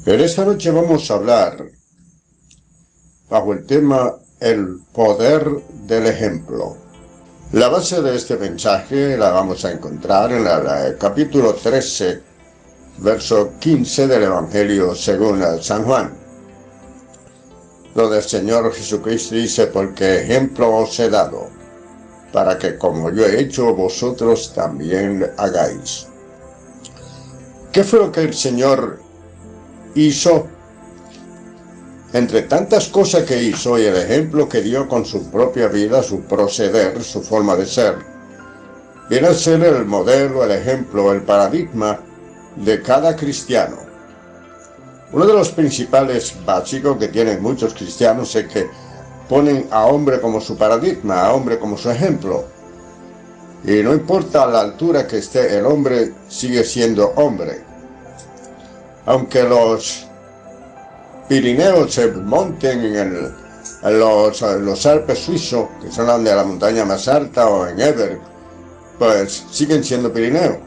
En esta noche vamos a hablar bajo el tema el poder del ejemplo. La base de este mensaje la vamos a encontrar en el capítulo 13, verso 15 del Evangelio según San Juan, donde el Señor Jesucristo dice: porque ejemplo os he dado, para que como yo he hecho, vosotros también hagáis. ¿Qué fue lo que el Señor hizo? Entre tantas cosas que hizo y el ejemplo que dio con su propia vida, su proceder, su forma de ser, viene a ser el modelo, el ejemplo, el paradigma de cada cristiano. Uno de los principales básicos que tienen muchos cristianos es que ponen a hombre como su paradigma, a hombre como su ejemplo. Y no importa la altura que esté el hombre, sigue siendo hombre. Aunque los Pirineos se monten en los Alpes suizos, que son de la montaña más alta, o en Ever, pues siguen siendo Pirineos.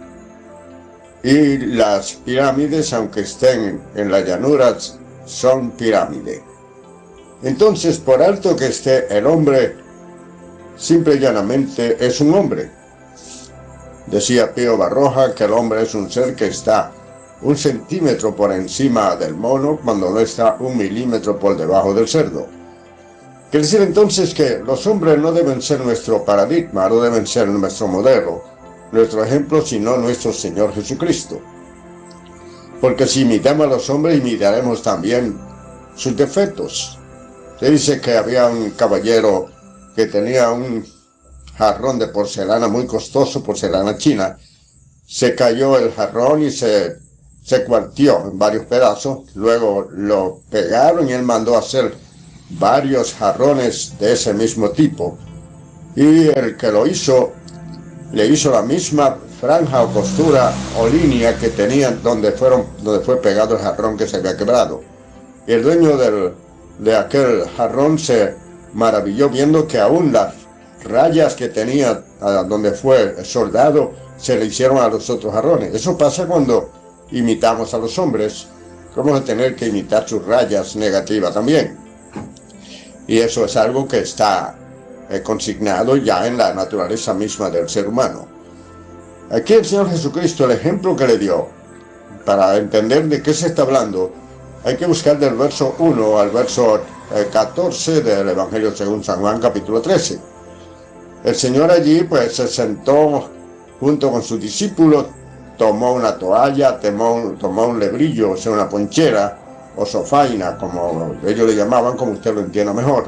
Y las pirámides, aunque estén en las llanuras, son pirámides. Entonces, por alto que esté el hombre, simple y llanamente es un hombre. Decía Pío Baroja que el hombre es un ser que está 1 centímetro por encima del mono, cuando no está 1 milímetro por debajo del cerdo. Quiere decir entonces que los hombres no deben ser nuestro paradigma, no deben ser nuestro modelo, nuestro ejemplo, sino nuestro Señor Jesucristo. Porque si imitamos a los hombres, imitaremos también sus defectos. Se dice que había un caballero que tenía un jarrón de porcelana muy costoso, porcelana china. Se cayó el jarrón y se cuartió en varios pedazos. Luego lo pegaron y él mandó a hacer varios jarrones de ese mismo tipo. Y el que lo hizo, le hizo la misma franja o costura o línea que tenía donde fue pegado el jarrón que se había quebrado. Y el dueño de aquel jarrón se maravilló viendo que aún las rayas que tenía donde fue soldado se le hicieron a los otros jarrones. Eso pasa cuando imitamos a los hombres. Vamos a tener que imitar sus rayas negativas también. Y eso es algo que está consignado ya en la naturaleza misma del ser humano. Aquí el Señor Jesucristo, el ejemplo que le dio, para entender de qué se está hablando, hay que buscar del verso 1 al verso 14 del Evangelio según San Juan, capítulo 13. El Señor allí pues se sentó junto con sus discípulos, tomó una toalla, tomó un lebrillo, o sea, una ponchera, o sofaina, como ellos le llamaban, como usted lo entienda mejor.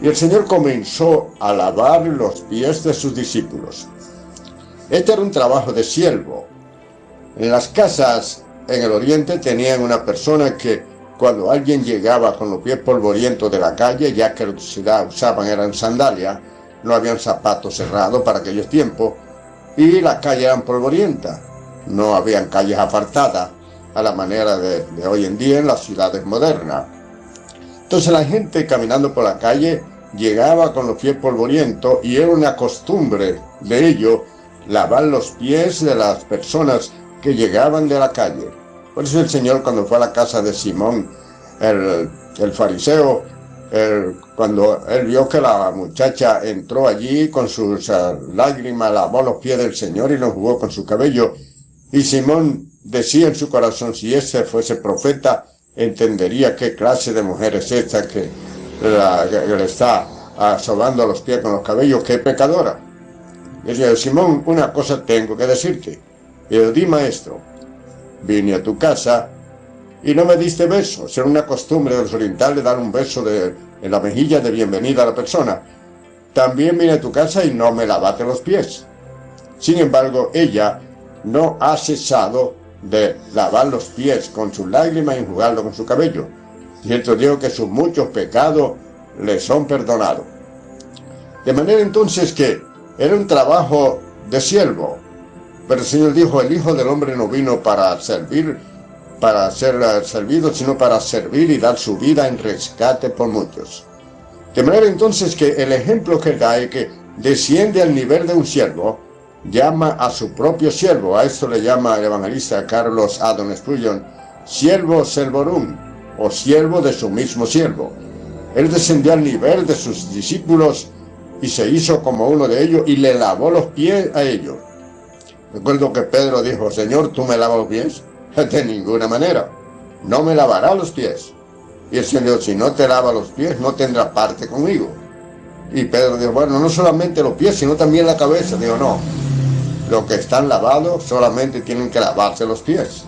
Y el Señor comenzó a lavar los pies de sus discípulos. Este era un trabajo de siervo. En las casas en el oriente tenían una persona que cuando alguien llegaba con los pies polvorientos de la calle, ya que la ciudad usaban eran sandalias, no habían zapatos cerrados para aquellos tiempos, y las calles eran polvorientas. No habían calles apartadas a la manera de hoy en día en las ciudades modernas. Entonces la gente caminando por la calle llegaba con los pies polvorientos y era una costumbre de ellos lavar los pies de las personas que llegaban de la calle. Por eso el Señor, cuando fue a la casa de Simón, el fariseo, cuando él vio que la muchacha entró allí con sus lágrimas, lavó los pies del Señor y los jugó con su cabello. Y Simón decía en su corazón: si ese fuese profeta, entendería qué clase de mujer es esta que le está sobando los pies con los cabellos, qué pecadora. Y decía: Simón, una cosa tengo que decirte. Y yo: di, maestro. Vine a tu casa y no me diste besos. Era una costumbre de los orientales dar un beso en la mejilla de bienvenida a la persona. También vine a tu casa y no me lavaste los pies. Sin embargo, ella no ha cesado de lavar los pies con sus lágrimas y enjugarlo con su cabello. Cierto digo que sus muchos pecados le son perdonados. De manera entonces que era un trabajo de siervo. Pero el Señor dijo: el Hijo del Hombre no vino para servir, para ser servido, sino para servir y dar su vida en rescate por muchos. De manera entonces que el ejemplo que da es que desciende al nivel de un siervo, llama a su propio siervo. A esto le llama el evangelista Carlos Haddon Spurgeon siervo servorum, o siervo de su mismo siervo. Él descendió al nivel de sus discípulos y se hizo como uno de ellos y le lavó los pies a ellos. Recuerdo que Pedro dijo, Señor, ¿tú me lavas los pies? De ninguna manera, no me lavará los pies. Y el Señor, si no te lava los pies, no tendrás parte conmigo. Y Pedro dijo, bueno, no solamente los pies, sino también la cabeza. Digo, no, los que están lavados solamente tienen que lavarse los pies.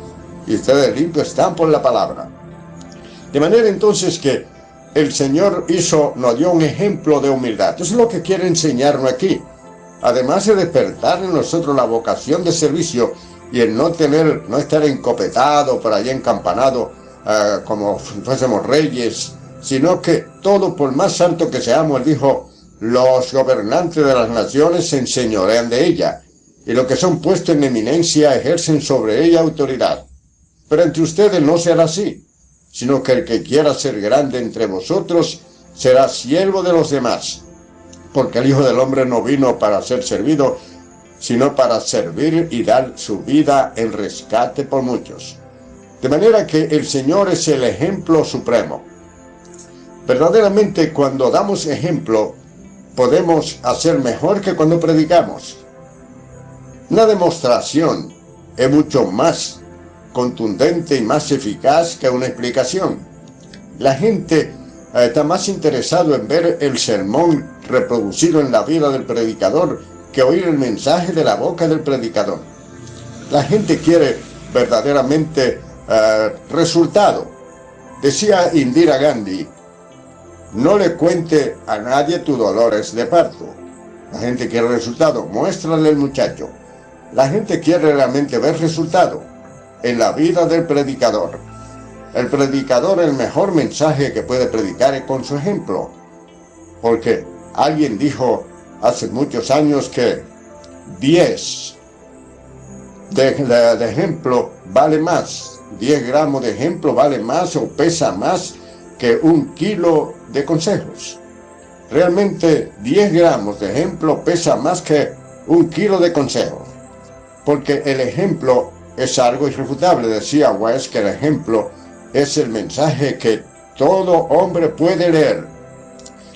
Y ustedes limpios están por la palabra. De manera entonces que el Señor nos dio un ejemplo de humildad. Eso es lo que quiere enseñarnos aquí. Además de despertar en nosotros la vocación de servicio y el no estar encopetado, por allá encampanado, como fuésemos reyes, sino que todo, por más alto que seamos, él dijo, los gobernantes de las naciones se enseñorean de ella, y los que son puestos en eminencia ejercen sobre ella autoridad. Pero entre ustedes no será así, sino que el que quiera ser grande entre vosotros será siervo de los demás, porque el Hijo del Hombre no vino para ser servido, sino para servir y dar su vida en rescate por muchos. De manera que el Señor es el ejemplo supremo. Verdaderamente, cuando damos ejemplo, podemos hacer mejor que cuando predicamos. Una demostración es mucho más contundente y más eficaz que una explicación. La gente está más interesado en ver el sermón reproducido en la vida del predicador que oír el mensaje de la boca del predicador. La gente quiere verdaderamente resultado. Decía Indira Gandhi, no le cuente a nadie tus dolores de parto. La gente quiere resultado, muéstrale al muchacho. La gente quiere realmente ver resultado en la vida del predicador. El predicador, el mejor mensaje que puede predicar es con su ejemplo. Porque alguien dijo hace muchos años que 10 de ejemplo vale más. 10 gramos de ejemplo vale más o pesa más que 1 kilo de consejos. Realmente 10 gramos de ejemplo pesa más que 1 kilo de consejos. Porque el ejemplo es algo irrefutable. Decía West que el ejemplo es el mensaje que todo hombre puede leer.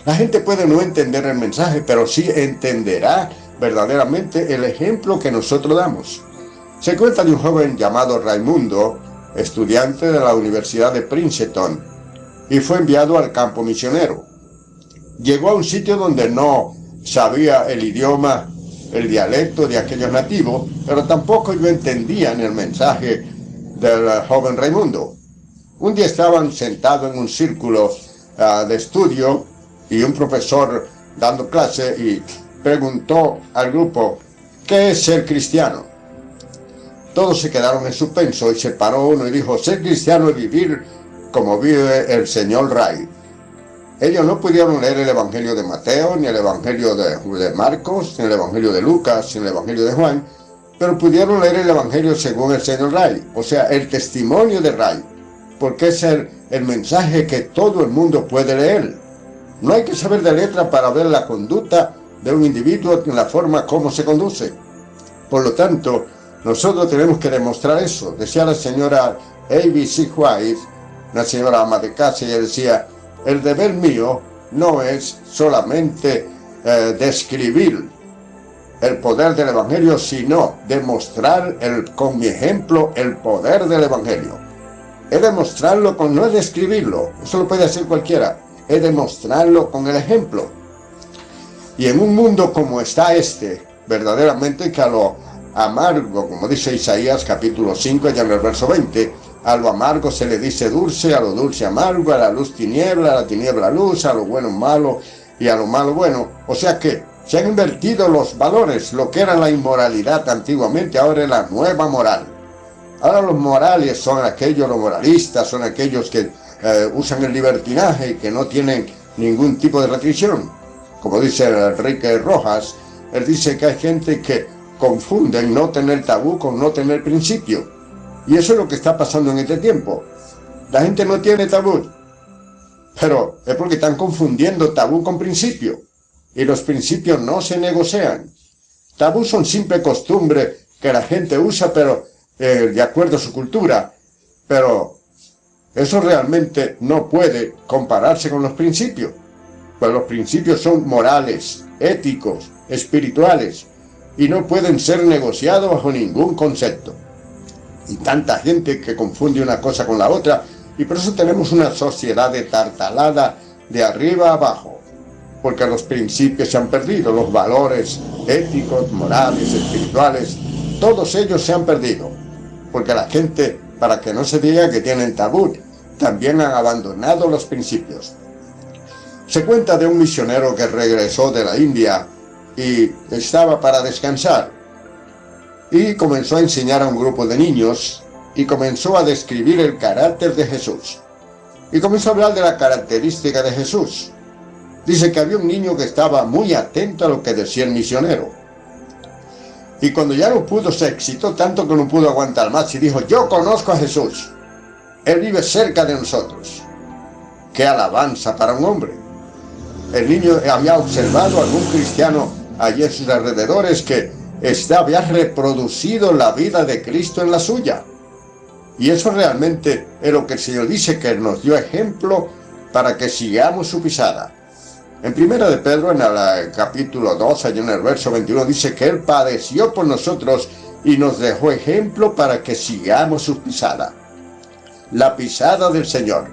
La gente puede no entender el mensaje, pero sí entenderá verdaderamente el ejemplo que nosotros damos. Se cuenta de un joven llamado Raimundo, estudiante de la Universidad de Princeton, y fue enviado al campo misionero. Llegó a un sitio donde no sabía el idioma, el dialecto de aquellos nativos, pero tampoco ellos entendían el mensaje del joven Raimundo. Un día estaban sentados en un círculo de estudio y un profesor dando clase y preguntó al grupo, ¿qué es ser cristiano? Todos se quedaron en suspenso y se paró uno y dijo, ser cristiano es vivir como vive el señor Ray. Ellos no pudieron leer el Evangelio de Mateo, ni el Evangelio de Marcos, ni el Evangelio de Lucas, ni el Evangelio de Juan, pero pudieron leer el Evangelio según el señor Ray, o sea, el testimonio de Ray, porque es el mensaje que todo el mundo puede leer. No hay que saber de letra para ver la conducta de un individuo en la forma como se conduce. Por lo tanto, nosotros tenemos que demostrar eso. Decía la señora A.B.C. White, una señora ama de casa, ella decía, el deber mío no es solamente describir el poder del Evangelio, sino demostrar con mi ejemplo el poder del Evangelio. Es demostrarlo no es describirlo, eso lo puede hacer cualquiera, es demostrarlo con el ejemplo. Y en un mundo como está verdaderamente que a lo amargo, como dice Isaías capítulo 5, ya en el verso 20, a lo amargo se le dice dulce, a lo dulce amargo, a la luz tiniebla, a la tiniebla luz, a lo bueno malo y a lo malo bueno. O sea que se han invertido los valores, lo que era la inmoralidad antiguamente, ahora es la nueva moral. Ahora los morales son los moralistas son aquellos que usan el libertinaje y que no tienen ningún tipo de restricción. Como dice Enrique Rojas, él dice que hay gente que confunden no tener tabú con no tener principio. Y eso es lo que está pasando en este tiempo. La gente no tiene tabú, pero es porque están confundiendo tabú con principio. Y los principios no se negocian. Tabú son simple costumbre que la gente usa, pero de acuerdo a su cultura. Pero Eso realmente no puede compararse con los principios, pues los principios son morales, éticos, espirituales, y no pueden ser negociados bajo ningún concepto. Y tanta gente que confunde una cosa con la otra, y por eso tenemos una sociedad destartalada de arriba a abajo, porque los principios se han perdido, los valores éticos, morales, espirituales, todos ellos se han perdido, porque la gente, para que no se diga que tienen tabú, también han abandonado los principios. Se cuenta de un misionero que regresó de la India y estaba para descansar, y comenzó a enseñar a un grupo de niños, y comenzó a describir el carácter de Jesús, y comenzó a hablar de la característica de Jesús. Dice que había un niño que estaba muy atento a lo que decía el misionero, y cuando ya no pudo, se excitó tanto que no pudo aguantar más y dijo: yo conozco a Jesús, Él vive cerca de nosotros. ¡Qué alabanza para un hombre! El niño había observado a algún cristiano allí en sus alrededores que había reproducido la vida de Cristo en la suya. Y eso realmente es lo que el Señor dice, que nos dio ejemplo para que sigamos su pisada. En Primera de Pedro, en el capítulo 2, allí en el verso 21, dice que Él padeció por nosotros y nos dejó ejemplo para que sigamos su pisada. La pisada del Señor.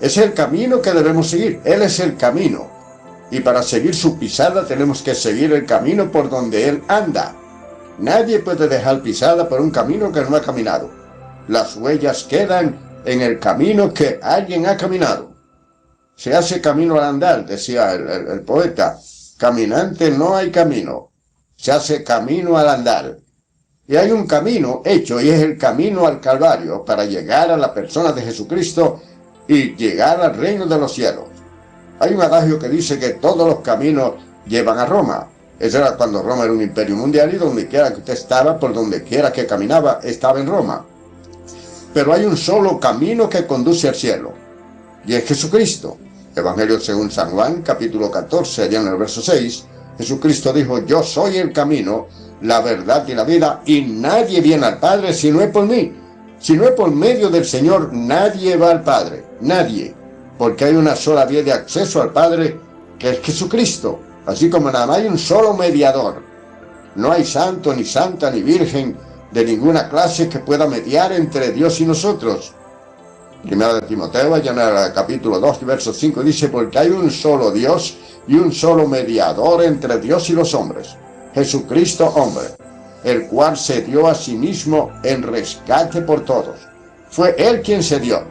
Es el camino que debemos seguir. Él es el camino. Y para seguir su pisada tenemos que seguir el camino por donde Él anda. Nadie puede dejar pisada por un camino que no ha caminado. Las huellas quedan en el camino que alguien ha caminado. Se hace camino al andar, decía el poeta. Caminante no hay camino. Se hace camino al andar. Y hay un camino hecho, y es el camino al Calvario, para llegar a la persona de Jesucristo y llegar al reino de los cielos. Hay un adagio que dice que todos los caminos llevan a Roma. Eso era cuando Roma era un imperio mundial, y donde quiera que usted estaba, por donde quiera que caminaba, estaba en Roma. Pero hay un solo camino que conduce al cielo, y es Jesucristo. Evangelio según San Juan, capítulo 14, allá en el verso 6, Jesucristo dijo: yo soy el camino, la verdad y la vida, y nadie viene al Padre si no es por mí. Si no es por medio del Señor, nadie va al Padre, nadie, porque hay una sola vía de acceso al Padre, que es Jesucristo, así como nada más hay un solo mediador. No hay santo, ni santa, ni virgen de ninguna clase que pueda mediar entre Dios y nosotros. Primera de Timoteo, allá en el capítulo 2, verso 5, dice: porque hay un solo Dios y un solo mediador entre Dios y los hombres, Jesucristo hombre, el cual se dio a sí mismo en rescate por todos. Fue Él quien se dio,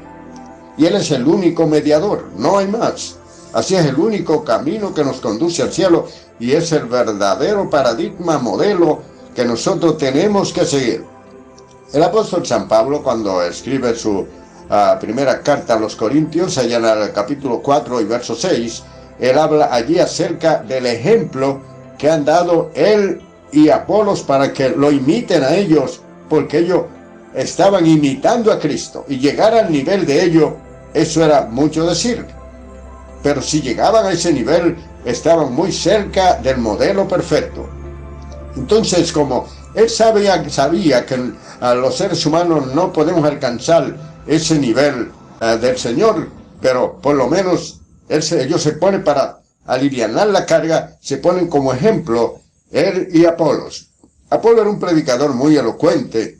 y Él es el único mediador, no hay más. Así es el único camino que nos conduce al cielo, y es el verdadero paradigma, modelo que nosotros tenemos que seguir. El apóstol San Pablo, cuando escribe su primera carta a los Corintios, allá en el capítulo 4 y verso 6, él habla allí acerca del ejemplo que han dado él y Apolos para que lo imiten a ellos, porque ellos estaban imitando a Cristo, y llegar al nivel de ellos, eso era mucho decir. Pero si llegaban a ese nivel, estaban muy cerca del modelo perfecto. Entonces, como él sabía que a los seres humanos no podemos alcanzar ese nivel del Señor, pero por lo menos ellos se ponen para alivianar la carga, se ponen como ejemplo él y Apolos. Apolo era un predicador muy elocuente,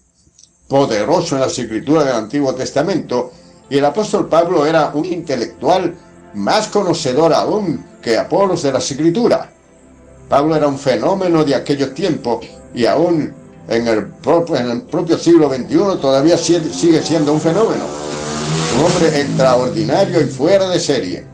poderoso en las escrituras del Antiguo Testamento, y el apóstol Pablo era un intelectual más conocedor aún que Apolos de las escrituras. Pablo era un fenómeno de aquellos tiempos, y aún en el propio siglo XXI todavía sigue siendo un fenómeno. Un hombre extraordinario y fuera de serie.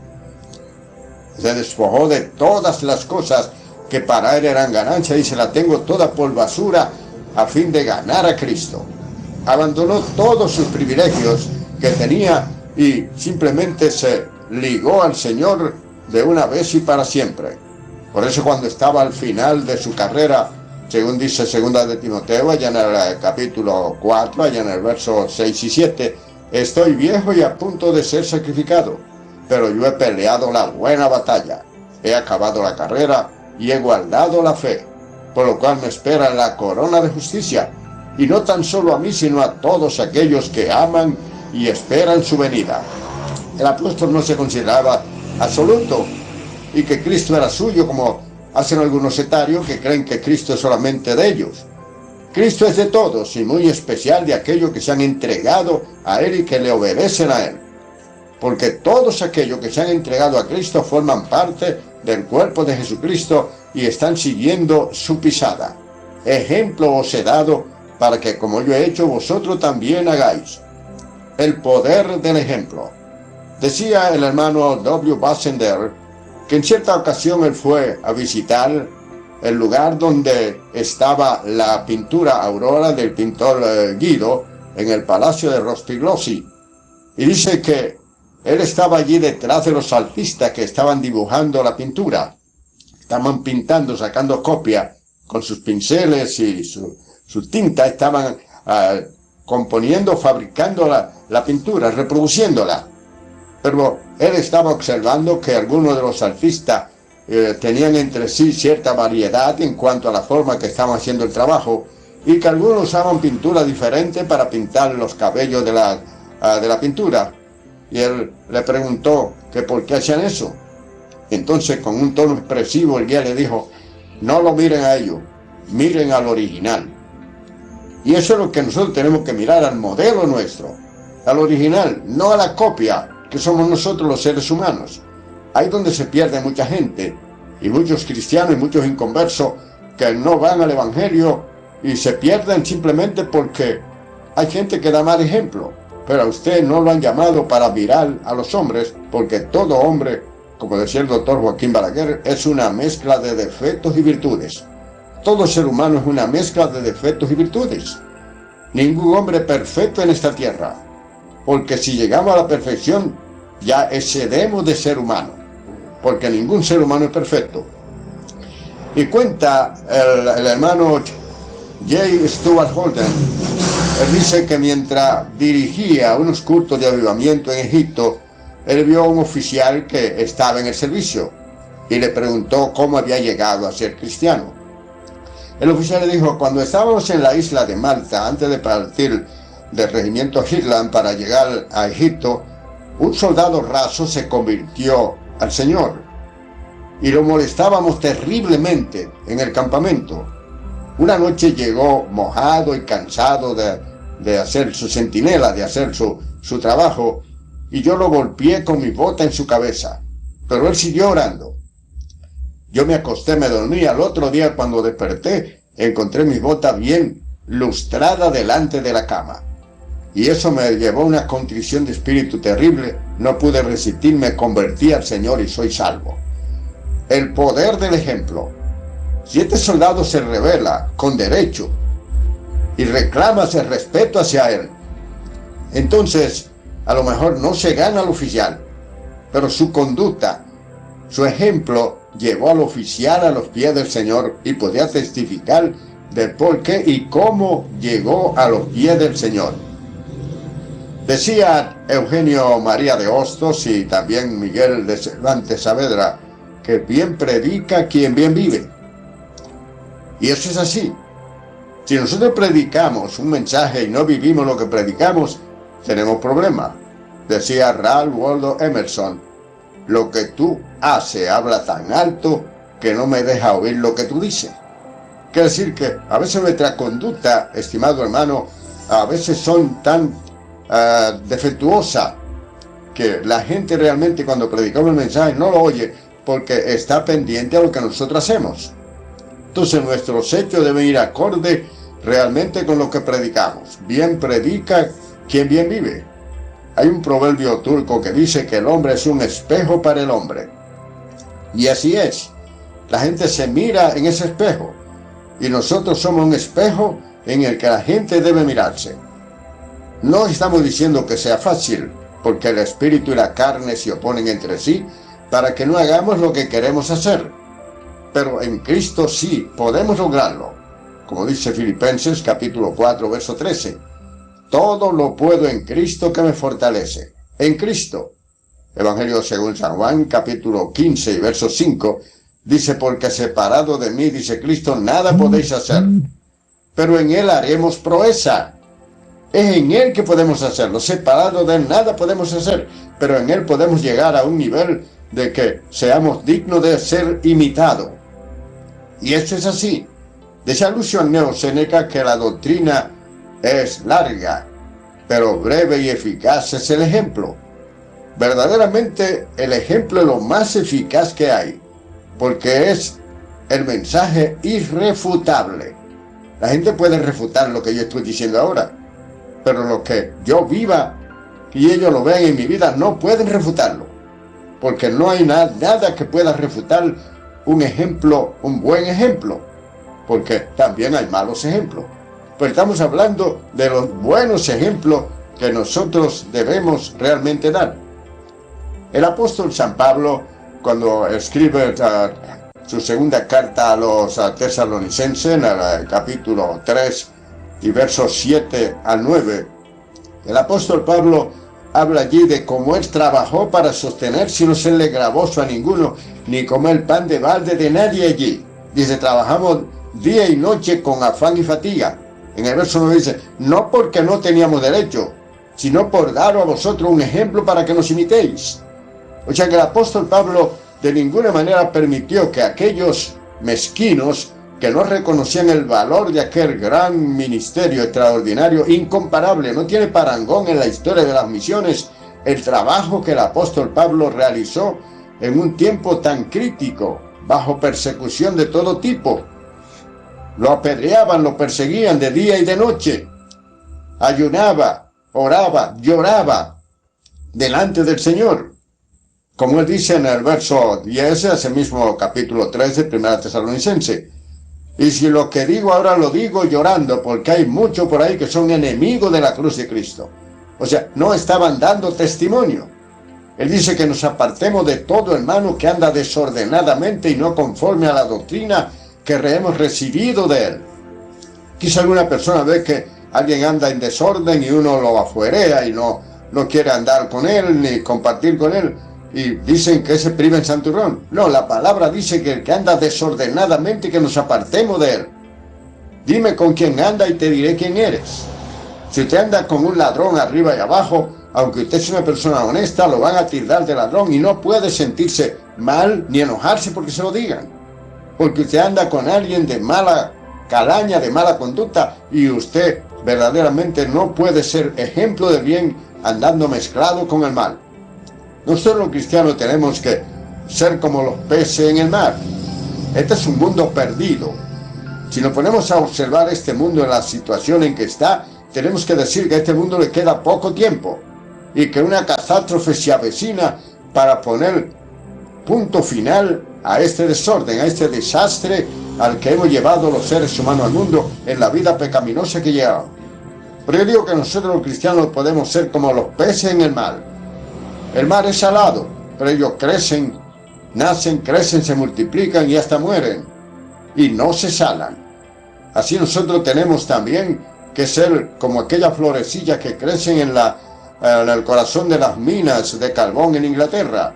Se despojó de todas las cosas que para él eran ganancia, y se la tengo toda por basura a fin de ganar a Cristo. Abandonó todos sus privilegios que tenía y simplemente se ligó al Señor de una vez y para siempre. Por eso, cuando estaba al final de su carrera, según dice segunda de Timoteo, allá en el capítulo 4, allá en el verso 6 y 7, estoy viejo y a punto de ser sacrificado, pero yo he peleado la buena batalla, he acabado la carrera y he guardado la fe, por lo cual me espera la corona de justicia, y no tan solo a mí, sino a todos aquellos que aman y esperan su venida. El apóstol no se consideraba absoluto y que Cristo era suyo, como hacen algunos sectarios que creen que Cristo es solamente de ellos. Cristo es de todos y muy especial de aquellos que se han entregado a Él y que le obedecen a Él. Porque todos aquellos que se han entregado a Cristo forman parte del cuerpo de Jesucristo y están siguiendo su pisada. Ejemplo os he dado para que, como yo he hecho, vosotros también hagáis. El poder del ejemplo. Decía el hermano W. Bassender que en cierta ocasión él fue a visitar el lugar donde estaba la pintura Aurora del pintor Guido en el Palacio de Rospigliosi. Y dice que él estaba allí detrás de los artistas que estaban dibujando la pintura. Estaban pintando, sacando copia con sus pinceles y su tinta. Estaban componiendo, fabricando la pintura, reproduciéndola. Pero él estaba observando que algunos de los artistas tenían entre sí cierta variedad en cuanto a la forma que estaban haciendo el trabajo y que algunos usaban pintura diferente para pintar los cabellos de la pintura. Y él le preguntó que por qué hacían eso. Entonces, con un tono expresivo, el guía le dijo: no lo miren a ellos, miren al original. Y eso es lo que nosotros tenemos que mirar, al modelo nuestro, al original, no a la copia, que somos nosotros los seres humanos. Ahí donde se pierde mucha gente, y muchos cristianos y muchos inconversos que no van al Evangelio y se pierden simplemente porque hay gente que da mal ejemplo. Pero a usted no lo han llamado para mirar a los hombres, porque todo hombre, como decía el doctor Joaquín Balaguer, es una mezcla de defectos y virtudes. Todo ser humano es una mezcla de defectos y virtudes. Ningún hombre perfecto en esta tierra, porque si llegamos a la perfección, ya excedemos de ser humano, porque ningún ser humano es perfecto. Y cuenta el hermano J. Stuart Holden, él dice que mientras dirigía unos cultos de avivamiento en Egipto, él vio a un oficial que estaba en el servicio y le preguntó cómo había llegado a ser cristiano. El oficial le dijo: cuando estábamos en la isla de Malta, antes de partir del regimiento Hitland para llegar a Egipto, un soldado raso se convirtió al Señor y lo molestábamos terriblemente en el campamento. Una noche llegó mojado y cansado de hacer su centinela, de hacer su trabajo, y yo lo golpeé con mi bota en su cabeza, pero él siguió orando. Yo me acosté, me dormí. Al otro día, cuando desperté, encontré mi bota bien lustrada delante de la cama. Y eso me llevó a una contrición de espíritu terrible. No pude resistir, me convertí al Señor y soy salvo. El poder del ejemplo. Si este soldado se revela con derecho y reclama ese respeto hacia él, entonces a lo mejor no se gana al oficial, pero su conducta, su ejemplo, llevó al oficial a los pies del Señor y podía testificar del por qué y cómo llegó a los pies del Señor. Decía Eugenio María de Hostos y también Miguel de Cervantes Saavedra que bien predica quien bien vive. Y eso es así. Si nosotros predicamos un mensaje y no vivimos lo que predicamos, tenemos problemas. Decía Ralph Waldo Emerson: lo que tú haces habla tan alto que no me deja oír lo que tú dices. Quiere decir que a veces nuestra conducta, estimado hermano, a veces son tan defectuosas que la gente realmente cuando predicamos el mensaje no lo oye porque está pendiente a lo que nosotros hacemos. Entonces nuestros hechos deben ir acorde realmente con lo que predicamos. Bien predica quien bien vive. Hay un proverbio turco que dice que el hombre es un espejo para el hombre. Y así es. La gente se mira en ese espejo. Y nosotros somos un espejo en el que la gente debe mirarse. No estamos diciendo que sea fácil, porque el espíritu y la carne se oponen entre sí para que no hagamos lo que queremos hacer. Pero en Cristo sí podemos lograrlo. Como dice Filipenses capítulo 4, verso 13. Todo lo puedo en Cristo que me fortalece. En Cristo. Evangelio según San Juan capítulo 15 y verso 5 dice: porque separado de mí, dice Cristo, nada podéis hacer. Pero en Él haremos proeza. Es en Él que podemos hacerlo. Separado de Él nada podemos hacer, pero en Él podemos llegar a un nivel de que seamos dignos de ser imitados. Y eso es así. Dice alusión Neoséneca que la doctrina es larga, pero breve y eficaz es el ejemplo. Verdaderamente el ejemplo es lo más eficaz que hay, porque es el mensaje irrefutable. La gente puede refutar lo que yo estoy diciendo ahora, pero lo que yo viva y ellos lo vean en mi vida no pueden refutarlo, porque no hay nada que pueda refutar un ejemplo, un buen ejemplo, porque también hay malos ejemplos. Pero estamos hablando de los buenos ejemplos que nosotros debemos realmente dar. El apóstol San Pablo, cuando escribe su segunda carta a los tesalonicenses, en el capítulo 3 y versos 7 al 9, el apóstol Pablo habla allí de cómo él trabajó para sostenerse y no serle gravoso a ninguno, ni comer pan de balde de nadie allí. Dice, trabajamos día y noche con afán y fatiga. En el verso 9 dice, no porque no teníamos derecho, sino por daros a vosotros un ejemplo para que nos imitéis. O sea que el apóstol Pablo de ninguna manera permitió que aquellos mezquinos que no reconocían el valor de aquel gran ministerio extraordinario, incomparable, no tiene parangón en la historia de las misiones, el trabajo que el apóstol Pablo realizó en un tiempo tan crítico, bajo persecución de todo tipo. Lo apedreaban, lo perseguían de día y de noche. Ayunaba, oraba, lloraba delante del Señor. Como él dice en el verso 10, ese mismo capítulo 3 de 1 Tesalonicense. Y si lo que digo ahora lo digo llorando, porque hay muchos por ahí que son enemigos de la cruz de Cristo. O sea, no estaban dando testimonio. Él dice que nos apartemos de todo hermano que anda desordenadamente y no conforme a la doctrina que hemos recibido de él. Quizá alguna persona ve que alguien anda en desorden y uno lo afuerea y no quiere andar con él ni compartir con él. Y dicen que se priva en santurrón. No, la palabra dice que el que anda desordenadamente, que nos apartemos de él. Dime con quién anda y te diré quién eres. Si usted anda con un ladrón arriba y abajo, aunque usted es una persona honesta, lo van a tildar de ladrón y no puede sentirse mal ni enojarse porque se lo digan. Porque usted anda con alguien de mala calaña, de mala conducta, y usted verdaderamente no puede ser ejemplo de bien andando mezclado con el mal. Nosotros los cristianos tenemos que ser como los peces en el mar. Este es un mundo perdido. Si nos ponemos a observar este mundo en la situación en que está, tenemos que decir que a este mundo le queda poco tiempo y que una catástrofe se avecina para poner punto final a este desorden, a este desastre al que hemos llevado los seres humanos al mundo en la vida pecaminosa que llevamos. Pero yo digo que nosotros los cristianos podemos ser como los peces en el mar. El mar es salado, pero ellos crecen, nacen, crecen, se multiplican y hasta mueren. Y no se salan. Así nosotros tenemos también que ser como aquellas florecillas que crecen en el corazón de las minas de carbón en Inglaterra.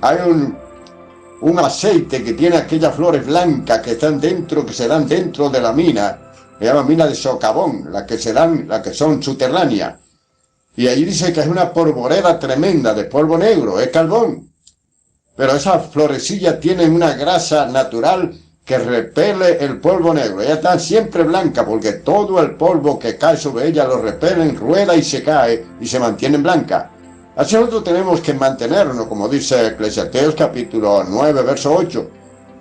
Hay un aceite que tiene aquellas flores blancas que están dentro, que se dan dentro de la mina. Se llama mina de socavón, las que son subterráneas. Y ahí dice que es una polvorera tremenda de polvo negro, es carbón. Pero esas florecillas tienen una grasa natural que repele el polvo negro. Ellas están siempre blancas porque todo el polvo que cae sobre ellas lo repelen, rueda y se cae y se mantienen blancas. Así nosotros tenemos que mantenernos, como dice Eclesiastés capítulo 9, verso 8.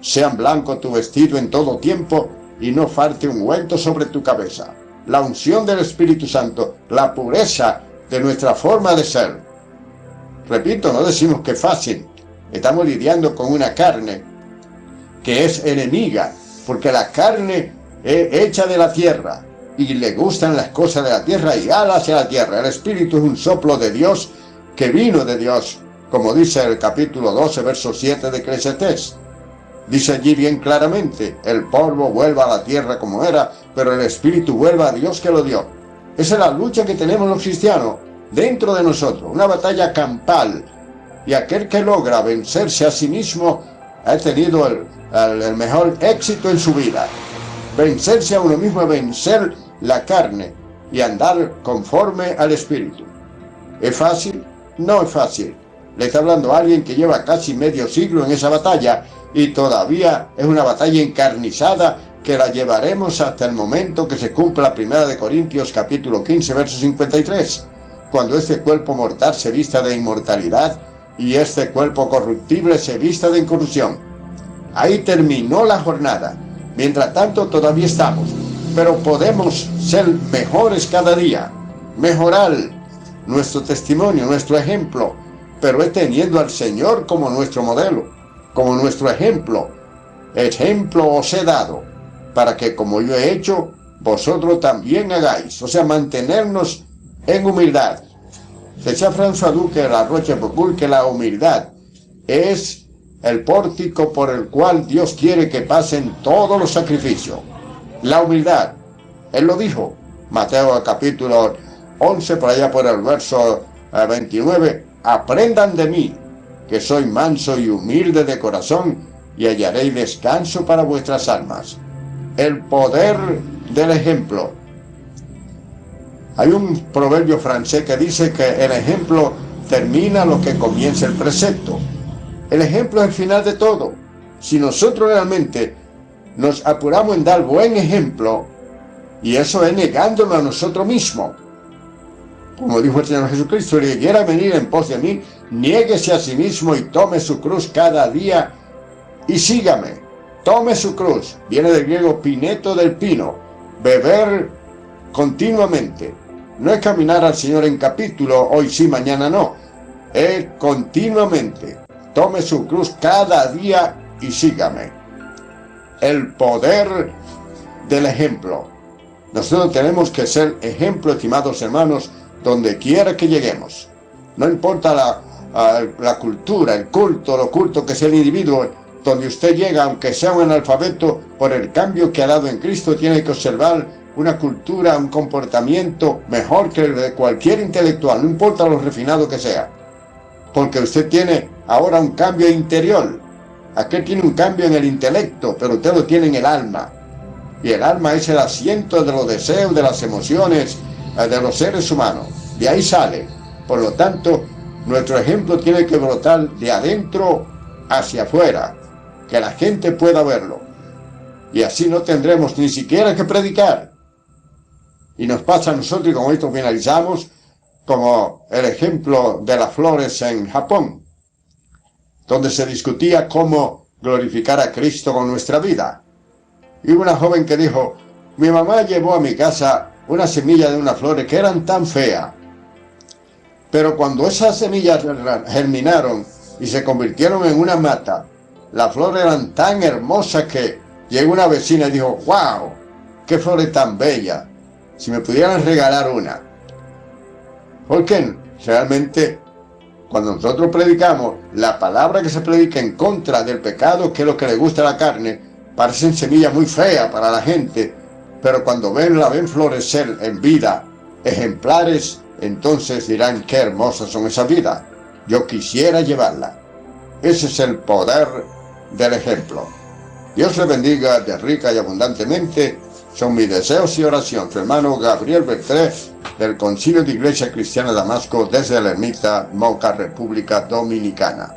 Sean blancos tu vestido en todo tiempo y no falte ungüento sobre tu cabeza. La unción del Espíritu Santo, la pureza de nuestra forma de ser. Repito, no decimos que es fácil. Estamos lidiando con una carne que es enemiga, porque la carne es hecha de la tierra y le gustan las cosas de la tierra y ala hacia la tierra. El Espíritu es un soplo de Dios que vino de Dios, como dice el capítulo 12, verso 7 de Eclesiastés. Dice allí bien claramente, el polvo vuelva a la tierra como era, pero el Espíritu vuelva a Dios que lo dio. Esa es la lucha que tenemos los cristianos dentro de nosotros, una batalla campal. Y aquel que logra vencerse a sí mismo ha tenido el mejor éxito en su vida. Vencerse a uno mismo, vencer la carne y andar conforme al Espíritu. ¿Es fácil? No es fácil. Le está hablando a alguien que lleva casi medio siglo en esa batalla y todavía es una batalla encarnizada que la llevaremos hasta el momento que se cumpla 1 Corintios capítulo 15, verso 53, cuando este cuerpo mortal se vista de inmortalidad y este cuerpo corruptible se vista de incorrupción. Ahí terminó la jornada. Mientras tanto todavía estamos, pero podemos ser mejores cada día, mejorar nuestro testimonio, nuestro ejemplo, pero es teniendo al Señor como nuestro modelo, como nuestro ejemplo. Ejemplo os he dado, para que como yo he hecho, vosotros también hagáis. O sea, mantenernos en humildad. Decía François Duque de la Rochefoucauld que la humildad es el pórtico por el cual Dios quiere que pasen todos los sacrificios. La humildad. Él lo dijo. Mateo capítulo 11, por allá por el verso 29. Aprendan de mí, que soy manso y humilde de corazón, y hallaréis descanso para vuestras almas. El poder del ejemplo. Hay un proverbio francés que dice que el ejemplo termina lo que comienza el precepto. El ejemplo es el final de todo. Si nosotros realmente nos apuramos en dar buen ejemplo, y eso es negándolo a nosotros mismos. Como dijo el Señor Jesucristo, el que quiera venir en pos de mí, niéguese a sí mismo y tome su cruz cada día y sígame. Tome su cruz. Viene del griego pineto del pino. Beber continuamente. No es caminar al Señor en capítulo, hoy sí, mañana no. Es continuamente. Tome su cruz cada día y sígame. El poder del ejemplo. Nosotros tenemos que ser ejemplo, estimados hermanos, donde quiera que lleguemos. No importa la cultura, el culto, lo oculto que sea el individuo, donde usted llega, aunque sea un analfabeto, por el cambio que ha dado en Cristo, tiene que observar una cultura, un comportamiento mejor que el de cualquier intelectual, no importa lo refinado que sea. Porque usted tiene ahora un cambio interior. Aquel tiene un cambio en el intelecto, pero usted lo tiene en el alma. Y el alma es el asiento de los deseos, de las emociones, de los seres humanos. De ahí sale. Por lo tanto, nuestro ejemplo tiene que brotar de adentro hacia afuera, que la gente pueda verlo. Y así no tendremos ni siquiera que predicar. Y nos pasa a nosotros, y con esto finalizamos, como el ejemplo de las flores en Japón, donde se discutía cómo glorificar a Cristo con nuestra vida. Y una joven que dijo, mi mamá llevó a mi casa una semilla de unas flores que eran tan feas, pero cuando esas semillas germinaron y se convirtieron en una mata, las flores eran tan hermosas que llegó una vecina y dijo, wow, qué flores tan bellas, si me pudieran regalar una. Porque realmente cuando nosotros predicamos, la palabra que se predica en contra del pecado, que es lo que le gusta a la carne, parecen semillas muy feas para la gente, pero cuando la ven florecer en vida, ejemplares, entonces dirán qué hermosas son esas vidas. Yo quisiera llevarla. Ese es el poder del ejemplo. Dios le bendiga de rica y abundantemente. Son mis deseos y oración. Su hermano Gabriel Bertré, del Concilio de Iglesia Cristiana de Damasco, desde la ermita Moca, República Dominicana.